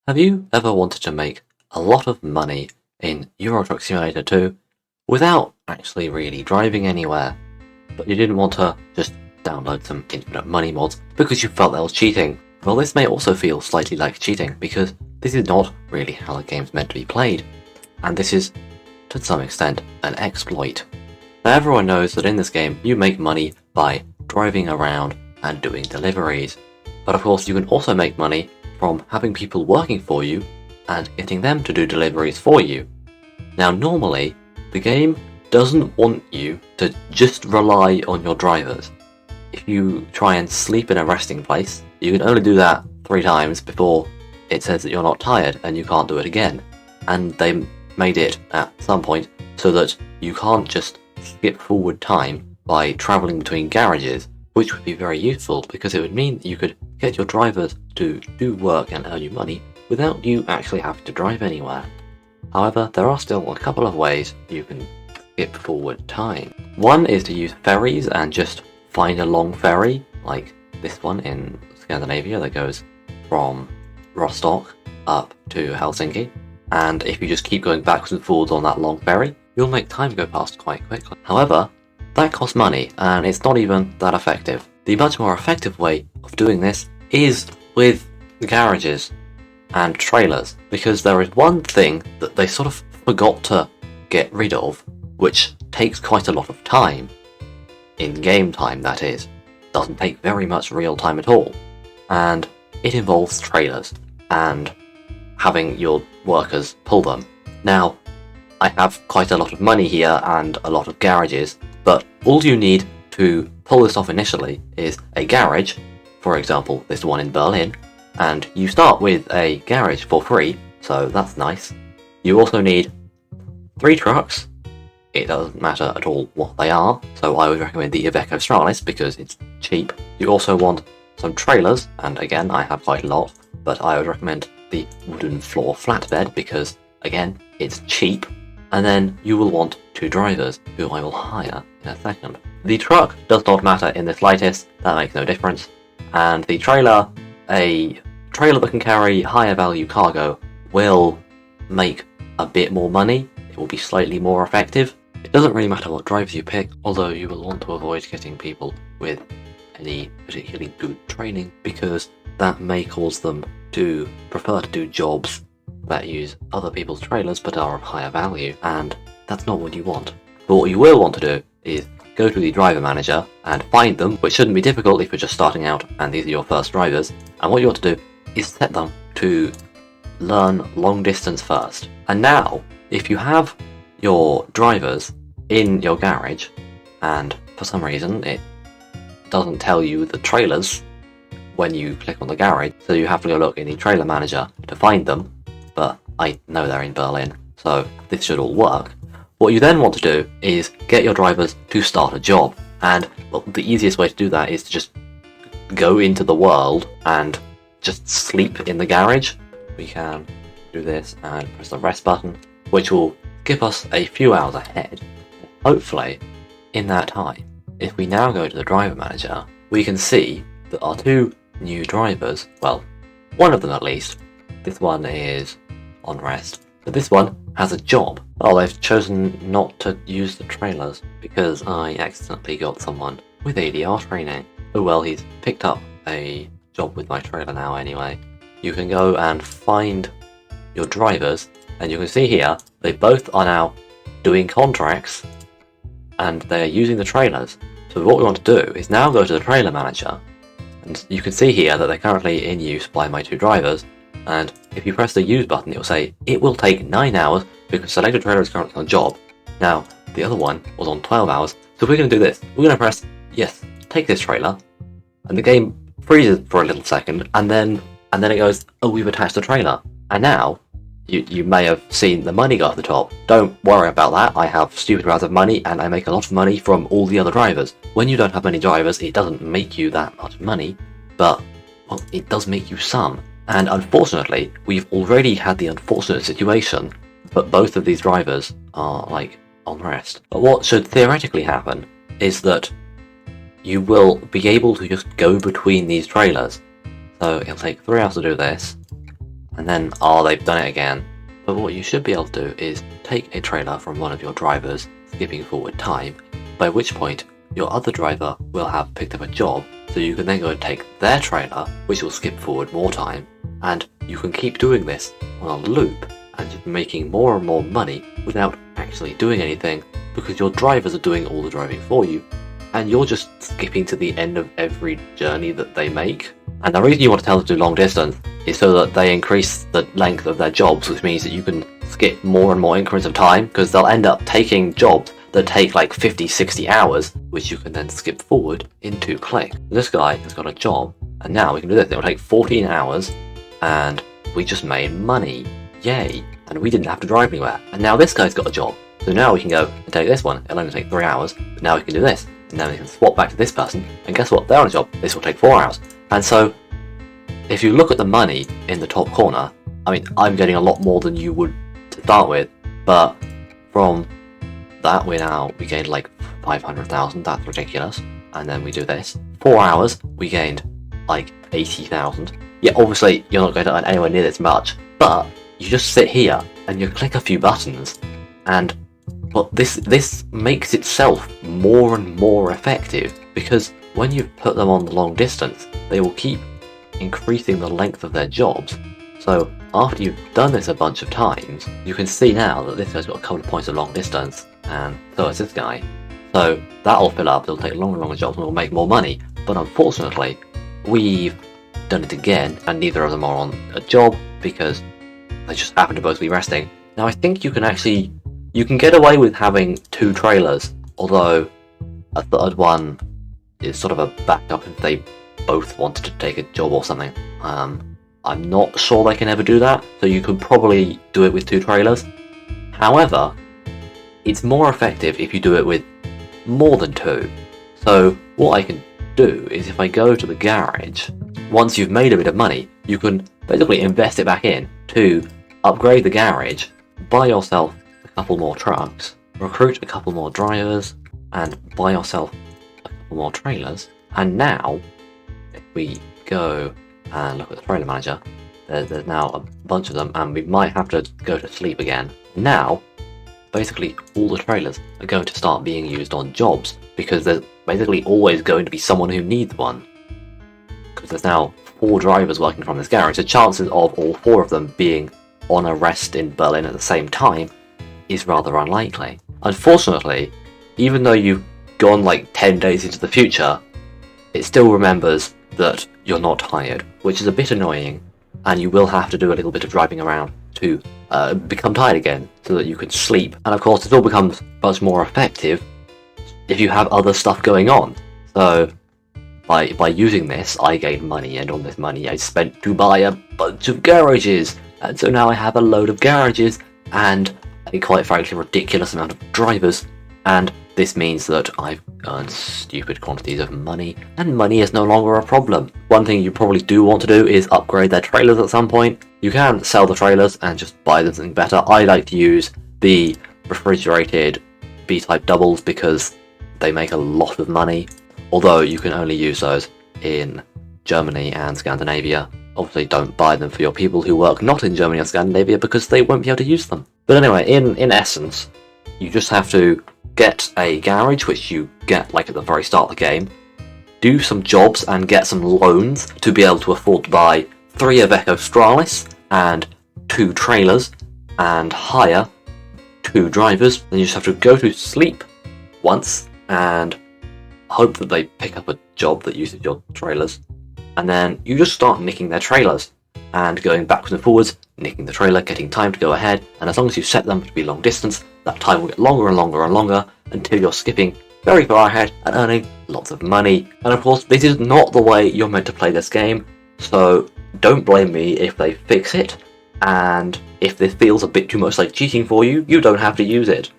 Have you ever wanted to make a lot of money in Euro Truck Simulator 2 without actually really driving anywhere, but you didn't want to just download some infinite money mods because you felt that was cheating? Well, this may also feel slightly like cheating because this is not really how the game's meant to be played, and this is, to some extent, an exploit. Now, everyone knows that in this game you make money by driving around and doing deliveries, but of course you can also make money from having people working for you and getting them to do deliveries for you. Now, normally, the game doesn't want you to just rely on your drivers. If you try and sleep in a resting place, you can only do that 3 times before it says that you're not tired and you can't do it again. And they made it at some point so that you can't just skip forward time by travelling between garages, which would be very useful because it would mean that you could get your drivers to do work and earn you money without you actually having to drive anywhere. However, there are still a couple of ways you can skip forward time. One is to use ferries and just find a long ferry, like this one in Scandinavia that goes from Rostock up to Helsinki. And if you just keep going backwards and forwards on that long ferry, you'll make time go past quite quickly. However, that costs money, and it's not even that effective. The much more effective way of doing this is with garages and trailers, because there is one thing that they sort of forgot to get rid of, which takes quite a lot of time. In game time, that is. Doesn't take very much real time at all. And it involves trailers, and having your workers pull them. Now, I have quite a lot of money here and a lot of garages, but all you need to pull this off initially is a garage, for example this one in Berlin, and you start with a garage for free, so that's nice. You also need 3 trucks. It doesn't matter at all what they are, so I would recommend the Iveco Stralis because it's cheap. You also want some trailers, and again I have quite a lot, but I would recommend the wooden floor flatbed because, again, it's cheap. And then you will want 2 drivers, who I will hire in a second. The truck does not matter in the slightest, that makes no difference. And the trailer, a trailer that can carry higher value cargo, will make a bit more money. It will be slightly more effective. It doesn't really matter what drivers you pick, although you will want to avoid getting people with any particularly good training, because that may cause them to prefer to do jobs that use other people's trailers but are of higher value, and that's not what you want. But what you will want to do is go to the driver manager and find them, which shouldn't be difficult if you're just starting out and these are your first drivers, and what you want to do is set them to learn long distance first. And now, if you have your drivers in your garage, and for some reason it doesn't tell you the trailers when you click on the garage, so you have to go look in the trailer manager to find them, but I know they're in Berlin, so this should all work. What you then want to do is get your drivers to start a job, and well, the easiest way to do that is to just go into the world and just sleep in the garage. We can do this and press the rest button, which will skip us a few hours ahead. Hopefully, in that time, if we now go to the driver manager, we can see that our 2 new drivers, well, one of them at least, this one is on rest, but this one has a job. Oh, they've chosen not to use the trailers because I accidentally got someone with ADR training. Oh well, he's picked up a job with my trailer now anyway. You can go and find your drivers, and you can see here they both are now doing contracts and they're using the trailers. So what we want to do is now go to the trailer manager, and you can see here that they're currently in use by my 2 drivers. And if you press the use button, it will say it will take 9 hours because selected trailer is currently on job. Now, the other one was on 12 hours, so we're going to do this. We're going to press yes, take this trailer, and the game freezes for a little second, and then it goes, oh, we've attached the trailer. And now, you may have seen the money go at the top. Don't worry about that, I have stupid amounts of money, and I make a lot of money from all the other drivers. When you don't have many drivers, it doesn't make you that much money, but, well, it does make you some. And unfortunately, we've already had the unfortunate situation that both of these drivers are, like, on rest. But what should theoretically happen is that you will be able to just go between these trailers. So it'll take 3 hours to do this, and then they've done it again. But what you should be able to do is take a trailer from one of your drivers, skipping forward time, by which point your other driver will have picked up a job, so you can then go and take their trailer, which will skip forward more time, and you can keep doing this on a loop and just making more and more money without actually doing anything, because your drivers are doing all the driving for you, and you're just skipping to the end of every journey that they make. And the reason you want to tell them to do long distance is so that they increase the length of their jobs, which means that you can skip more and more increments of time, because they'll end up taking jobs that take like 50-60 hours, which you can then skip forward in 2 clicks. This guy has got a job, and now we can do this. It'll take 14 hours, and we just made money. Yay! And we didn't have to drive anywhere. And now this guy's got a job, so now we can go and take this one. It'll only take 3 hours, but now we can do this. And then we can swap back to this person, and guess what? They're on a job. This will take 4 hours. And so, if you look at the money in the top corner, I mean, I'm getting a lot more than you would to start with, but from that we gained like 500,000, that's ridiculous. And then we do this. 4 hours, we gained like 80,000. Yeah, obviously you're not going to earn anywhere near this much, but you just sit here and you click a few buttons, and but this makes itself more and more effective, because when you put them on the long distance, they will keep increasing the length of their jobs. So after you've done this a bunch of times, you can see now that this guy's got a couple of points of long distance, and so has this guy. So that'll fill up, it'll take longer and longer jobs, and we'll make more money. But unfortunately, we've done it again, and neither of them are on a job, because they just happen to both be resting. Now I think you can get away with having 2 trailers, although a third one is sort of a backup if they both wanted to take a job or something. I'm not sure they can ever do that, so you could probably do it with 2 trailers. However, it's more effective if you do it with more than 2. So what I can do is, if I go to the garage, once you've made a bit of money, you can basically invest it back in to upgrade the garage, buy yourself a couple more trucks, recruit a couple more drivers, and buy yourself a couple more trailers. And now, if we go and look at the trailer manager, there's now a bunch of them, and we might have to go to sleep again. Now, basically all the trailers are going to start being used on jobs, because there's basically always going to be someone who needs one. Because there's now 4 drivers working from this garage, the chances of all 4 of them being on a rest in Berlin at the same time is rather unlikely. Unfortunately, even though you've gone like 10 days into the future, it still remembers that you're not tired, which is a bit annoying, and you will have to do a little bit of driving around to become tired again, so that you can sleep. And of course, it all becomes much more effective if you have other stuff going on. So by using this, I gained money, and on this money I spent to buy a bunch of garages, and so now I have a load of garages and a quite frankly ridiculous amount of drivers, and this means that I've earned stupid quantities of money, and money is no longer a problem. One thing you probably do want to do is upgrade their trailers at some point. You can sell the trailers and just buy them something better. I like to use the refrigerated B-type doubles because they make a lot of money, although you can only use those in Germany and Scandinavia. Obviously don't buy them for your people who work not in Germany or Scandinavia, because they won't be able to use them. But anyway, in essence, you just have to get a garage, which you get like at the very start of the game, do some jobs and get some loans to be able to afford to buy 3 Iveco Stralis and 2 trailers and hire 2 drivers. Then you just have to go to sleep once and hope that they pick up a job that uses your trailers, and then you just start nicking their trailers and going backwards and forwards, nicking the trailer, getting time to go ahead, and as long as you set them to be long distance, that time will get longer and longer and longer until you're skipping very far ahead and earning lots of money. And of course, this is not the way you're meant to play this game, so don't blame me if they fix it, and if this feels a bit too much like cheating for you, you don't have to use it.